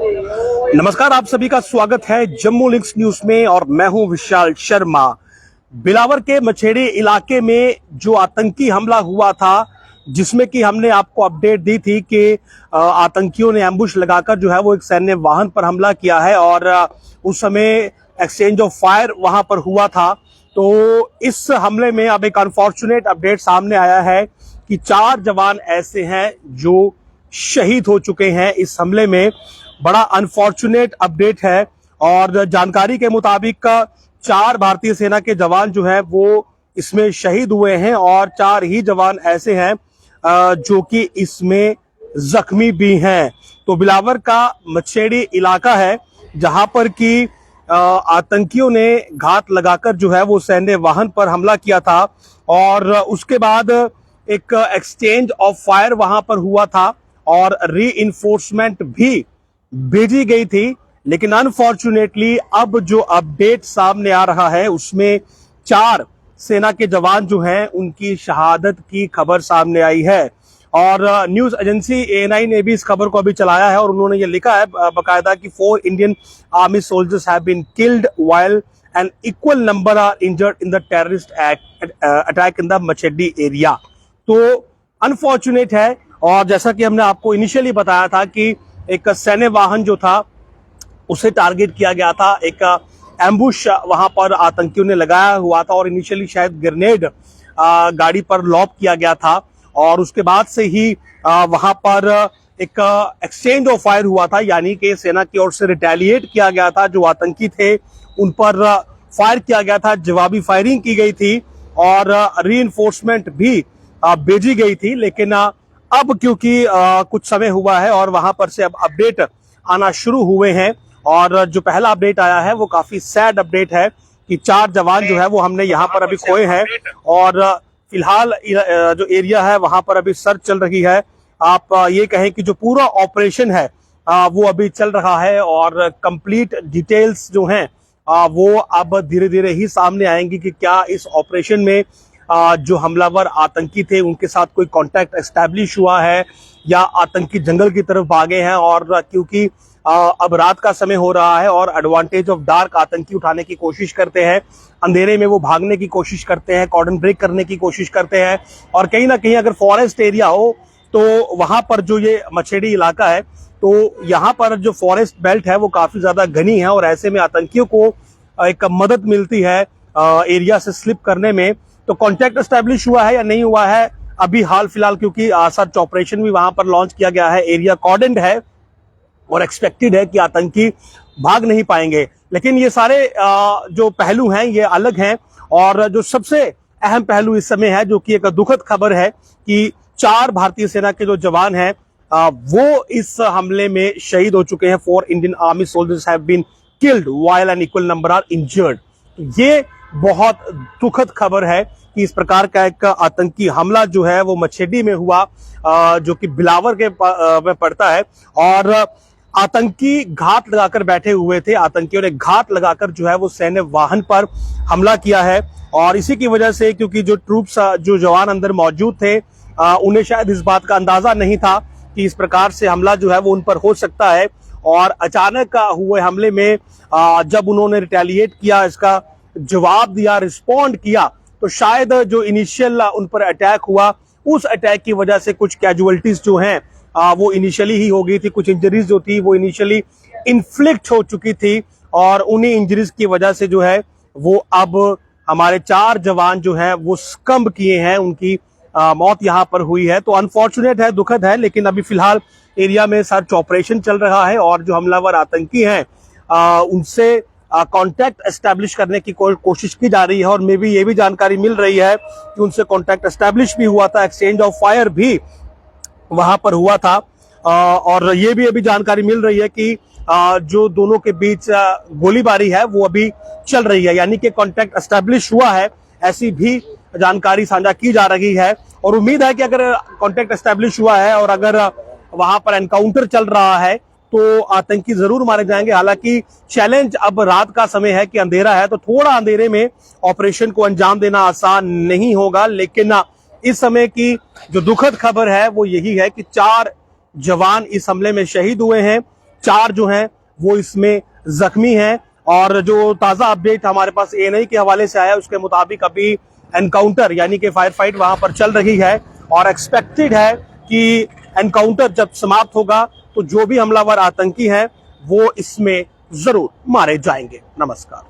नमस्कार, आप सभी का स्वागत है जम्मू लिंक्स न्यूज में और मैं हूं विशाल शर्मा। बिलावर के मछेड़ी इलाके में जो आतंकी हमला हुआ था, जिसमें कि हमने आपको अपडेट दी थी कि आतंकियों ने एम्बुश लगाकर जो है वो एक सैन्य वाहन पर हमला किया है और उस समय एक्सचेंज ऑफ फायर वहां पर हुआ था। तो इस हमले में अब एक अनफॉर्चुनेट अपडेट सामने आया है कि 4 जवान ऐसे हैं जो शहीद हो चुके हैं इस हमले में। बड़ा अनफॉर्चुनेट अपडेट है और जानकारी के मुताबिक 4 भारतीय सेना के जवान जो हैं वो इसमें शहीद हुए हैं और 4 ही जवान ऐसे हैं जो कि इसमें जख्मी भी हैं। तो बिलावर का मछेड़ी इलाका है जहां पर कि आतंकियों ने घात लगाकर जो है वो सैन्य वाहन पर हमला किया था और उसके बाद एक एक्सचेंज ऑफ फायर वहां पर हुआ था और रीइंफोर्समेंट भी भेजी गई थी। लेकिन अनफॉर्चुनेटली अब जो अपडेट सामने आ रहा है उसमें 4 सेना के जवान जो हैं उनकी शहादत की खबर सामने आई है और न्यूज एजेंसी ANI ने भी इस खबर को अभी चलाया है और उन्होंने ये लिखा है बकायदा कि 4 Indian army soldiers have been killed while an equal number are injured in the terrorist attack in the Machhedi area. तो अनफॉर्चुनेट है और जैसा कि हमने आपको इनिशियली बताया था कि एक सैन्य वाहन जो था उसे टारगेट किया गया था, एक एम्बुश वहां पर आतंकियों ने लगाया हुआ था और इनिशियली शायद ग्रेनेड गाड़ी पर लॉब किया गया था और उसके बाद से ही वहां पर एक एक्सचेंज ऑफ फायर हुआ था, यानी कि सेना की ओर से रिटेलिएट किया गया था। जो आतंकी थे उन पर फायर किया गया था, जवाबी फायरिंग की गई थी और रीइंफोर्समेंट भी भेजी गई थी। लेकिन अब क्योंकि कुछ समय हुआ है और वहां पर से अब अपडेट आना शुरू हुए हैं और जो पहला अपडेट आया है वो काफी सैड अपडेट है कि 4 जवान जो है वो हमने यहाँ पर अभी खोए हैं और फिलहाल जो एरिया है वहां पर अभी सर्च चल रही है। आप ये कहें कि जो पूरा ऑपरेशन है वो अभी चल रहा है और कंप्लीट डिटेल्स जो हैं वो अब धीरे धीरे ही सामने आएंगी कि क्या इस ऑपरेशन में जो हमलावर आतंकी थे उनके साथ कोई कांटेक्ट एस्टैब्लिश हुआ है या आतंकी जंगल की तरफ भागे हैं। और क्योंकि अब रात का समय हो रहा है और एडवांटेज ऑफ डार्क आतंकी उठाने की कोशिश करते हैं, अंधेरे में वो भागने की कोशिश करते हैं, कॉर्डन ब्रेक करने की कोशिश करते हैं और कहीं ना कहीं अगर फॉरेस्ट एरिया हो तो वहां पर जो ये मछेड़ी इलाका है तो यहाँ पर जो फॉरेस्ट बेल्ट है वो काफी ज्यादा घनी है और ऐसे में आतंकियों को एक मदद मिलती है एरिया से स्लिप करने में। तो कांटेक्ट एस्टैब्लिश हुआ है या नहीं हुआ है अभी हाल फिलहाल, क्योंकि सर्च ऑपरेशन भी वहां पर लॉन्च किया गया है, एरिया कॉर्डन्ड है और एक्सपेक्टेड है कि आतंकी भाग नहीं पाएंगे। लेकिन ये सारे जो पहलू हैं ये अलग हैं और जो सबसे अहम पहलू इस समय है जो कि एक दुखद खबर है कि 4 भारतीय सेना के जो जवान हैं वो इस हमले में शहीद हो चुके हैं। 4 Indian army soldiers have been killed while an equal number are injured. ये बहुत दुखद खबर है कि इस प्रकार का एक आतंकी हमला जो है वो मछेडी में हुआ जो कि बिलावर के में पड़ता है और आतंकी घात लगाकर बैठे हुए थे। आतंकियों ने घात लगाकर जो है वो सैन्य वाहन पर हमला किया है और इसी की वजह से क्योंकि जो ट्रूप्स जो जवान अंदर मौजूद थे उन्हें शायद इस बात का अंदाजा नहीं था कि इस प्रकार से हमला जो है वो उन पर हो सकता है और अचानक हुए हमले में जब उन्होंने रिटेलिएट किया, इसका जवाब दिया, रिस्पॉन्ड किया, तो शायद जो इनिशियल उन पर अटैक हुआ उस अटैक की वजह से कुछ कैजुअलिटीज जो हैं वो इनिशियली ही हो गई थी, कुछ इंजरीज जो थी वो इनिशियली इन्फ्लिक्ट हो चुकी थी और उन्हीं इंजरीज की वजह से जो है वो अब हमारे 4 जवान जो हैं वो सकम्ब किए हैं, उनकी मौत यहाँ पर हुई है। तो अनफॉर्चुनेट है, दुखद है, लेकिन अभी फिलहाल एरिया में सर्च ऑपरेशन चल रहा है और जो हमलावर आतंकी हैं उनसे कांटेक्ट एस्टैब्लिश करने की कोशिश की जा रही है और मे भी ये भी जानकारी मिल रही है कि उनसे कांटेक्ट एस्टैब्लिश भी हुआ था, एक्सचेंज ऑफ फायर भी वहां पर हुआ था और ये भी अभी जानकारी मिल रही है कि जो दोनों के बीच गोलीबारी है वो अभी चल रही है, यानी कि कांटेक्ट एस्टैब्लिश हुआ है, ऐसी भी जानकारी साझा की जा रही है। और उम्मीद है कि अगर कांटेक्ट एस्टैब्लिश हुआ है और अगर वहां पर एनकाउंटर चल रहा है तो आतंकी जरूर मारे जाएंगे। हालांकि चैलेंज अब रात का समय है कि अंधेरा है तो थोड़ा अंधेरे में ऑपरेशन को अंजाम देना आसान नहीं होगा, लेकिन इस समय की जो दुखद खबर है वो यही है कि 4 जवान इस हमले में शहीद हुए हैं 4 जो हैं वो इसमें जख्मी हैं। और जो ताजा अपडेट हमारे पास एएनआई के हवाले से आया उसके मुताबिक अभी एनकाउंटर यानी कि फायर फाइट वहां पर चल रही है और एक्सपेक्टेड है कि एनकाउंटर जब समाप्त होगा तो जो भी हमलावर आतंकी हैं वो इसमें जरूर मारे जाएंगे। नमस्कार।